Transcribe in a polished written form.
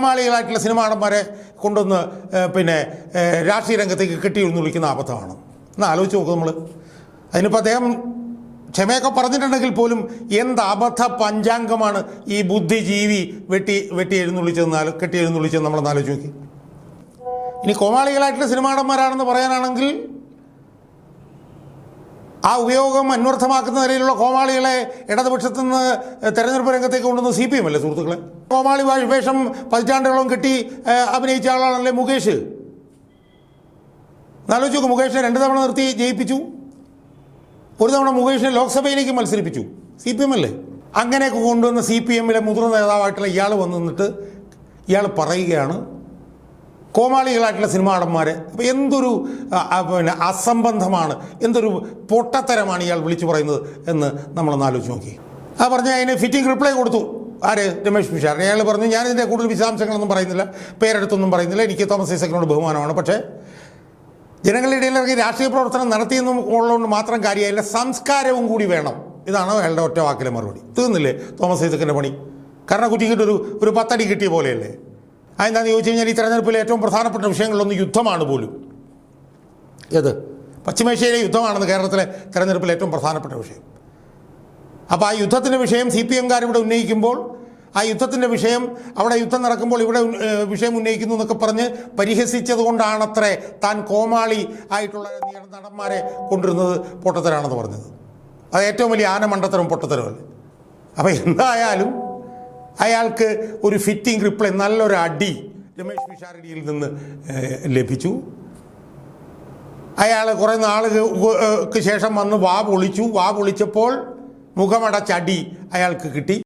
കോമാളികളായിട്ടുള്ള cinema നടന്മാരെ കൊണ്ടുവന്ന് പിന്നെ രാഷ്ട്രീയ രംഗത്തേക്ക് കെട്ടിയിരുന്ന് വിളിക്കുന്ന അബദ്ധമാണ്. എന്നാൽ ആലോചിച്ച് നോക്കും നമ്മൾ. അതിനിപ്പോൾ അദ്ദേഹം ക്ഷമയൊക്കെ പറഞ്ഞിട്ടുണ്ടെങ്കിൽ പോലും എന്ത് അബദ്ധ പഞ്ചാംഗമാണ് ഈ ബുദ്ധിജീവി കെട്ടി എഴുന്നള്ളിച്ചതെന്ന് നമ്മളൊന്ന് ആലോചിച്ച് നോക്കി. ഇനി കോമാളികളായിട്ടുള്ള സിനിമാ നടന്മാരാണെന്ന് പറയാനാണെങ്കിൽ ആ ഉപയോഗം അന്വർത്ഥമാക്കുന്ന നിലയിലുള്ള കോമാളികളെ ഇടതുപക്ഷത്തു നിന്ന് തെരഞ്ഞെടുപ്പ് രംഗത്തേക്ക് കൊണ്ടുവന്ന് CPM അല്ലേ സുഹൃത്തുക്കളെ? കോമാളി വേഷം പതിറ്റാണ്ടുകളോളം കെട്ടി അഭിനയിച്ച ആളാണല്ലേ മുകേഷ്. ആലോചിച്ച് നോക്കും, മുകേഷിനെ 2 തവണ നിർത്തി ജയിപ്പിച്ചു. ഒരു തവണ മുകേഷിനെ ലോക്സഭയിലേക്ക് മത്സരിപ്പിച്ചു. CPM അല്ലേ? അങ്ങനെയൊക്കെ കൊണ്ടുവന്ന CPM-ലെ മുതിർന്ന നേതാവായിട്ടുള്ള ഇയാൾ വന്ന് നിന്നിട്ട് ഇയാൾ പറയുകയാണ് കോമാളികളായിട്ടുള്ള സിനിമാ നടന്മാരെ. അപ്പോൾ എന്തൊരു പിന്നെ അസംബന്ധമാണ്, എന്തൊരു പൊട്ടത്തരമാണ് ഇയാൾ വിളിച്ചു പറയുന്നത് എന്ന് നമ്മളൊന്ന് ആലോചിച്ച് നോക്കി. ആ പറഞ്ഞ് അതിന് ഫിറ്റിംഗ് റിപ്ലൈ കൊടുത്തു. ആര്? രമേശ് പിഷാരടി. അയാൾ പറഞ്ഞു, ഞാനിതിൻ്റെ കൂടുതൽ വിശദാംശങ്ങളൊന്നും പറയുന്നില്ല, പേരെടുത്തൊന്നും പറയുന്നില്ല, എനിക്ക് തോമസ് ഐസക്കിനോട് ബഹുമാനമാണ്, പക്ഷേ ജനങ്ങളുടെ ഇടയിലിറങ്ങി രാഷ്ട്രീയ പ്രവർത്തനം നടത്തിയെന്നും ഉള്ളതുകൊണ്ട് മാത്രം കാര്യമായില്ല, സംസ്കാരവും കൂടി വേണം. ഇതാണ് അയാളുടെ ഒറ്റ വാക്കിലെ മറുപടി. തീർന്നില്ലേ തോമസ് ഐസക്കിൻ്റെ പണി? കാരണം കുറ്റിക്കിട്ടൊരു 10 അടി കിട്ടിയ പോലെയല്ലേ? അതെന്താണെന്ന് ചോദിച്ചു കഴിഞ്ഞാൽ ഈ തെരഞ്ഞെടുപ്പിലെ ഏറ്റവും പ്രധാനപ്പെട്ട വിഷയങ്ങളിലൊന്ന് യുദ്ധമാണ് പോലും. ഏത്? പശ്ചിമേഷ്യയിലെ യുദ്ധമാണെന്ന് കേരളത്തിലെ തെരഞ്ഞെടുപ്പിലെ ഏറ്റവും പ്രധാനപ്പെട്ട വിഷയം. അപ്പോൾ ആ യുദ്ധത്തിൻ്റെ വിഷയം CPM-കാർ ഇവിടെ ഉന്നയിക്കുമ്പോൾ, ആ യുദ്ധത്തിൻ്റെ വിഷയം അവിടെ യുദ്ധം നടക്കുമ്പോൾ ഇവിടെ വിഷയം ഉന്നയിക്കുന്നു എന്നൊക്കെ പറഞ്ഞ് പരിഹസിച്ചത് കൊണ്ടാണത്രേ താൻ കോമാളി ആയിട്ടുള്ള നടന്മാരെ കൊണ്ടിരുന്നത് പൊട്ടത്തരാണെന്ന് പറഞ്ഞത്. അത് ഏറ്റവും വലിയ ആനമണ്ടത്തരം പൊട്ടത്തരമല്ലേ? അപ്പോൾ എന്തായാലും അയാൾക്ക് ഒരു ഫിറ്റിംഗ് റിപ്ലൈ, നല്ലൊരു അടി രമേശ് പിഷാരടിയിൽ നിന്ന് ലഭിച്ചു. അയാൾ കുറേ നാളുകൾക്ക് ശേഷം വന്ന് വാ പൊളിച്ചപ്പോൾ മുഖമടച്ചടി അയാൾക്ക് കിട്ടി.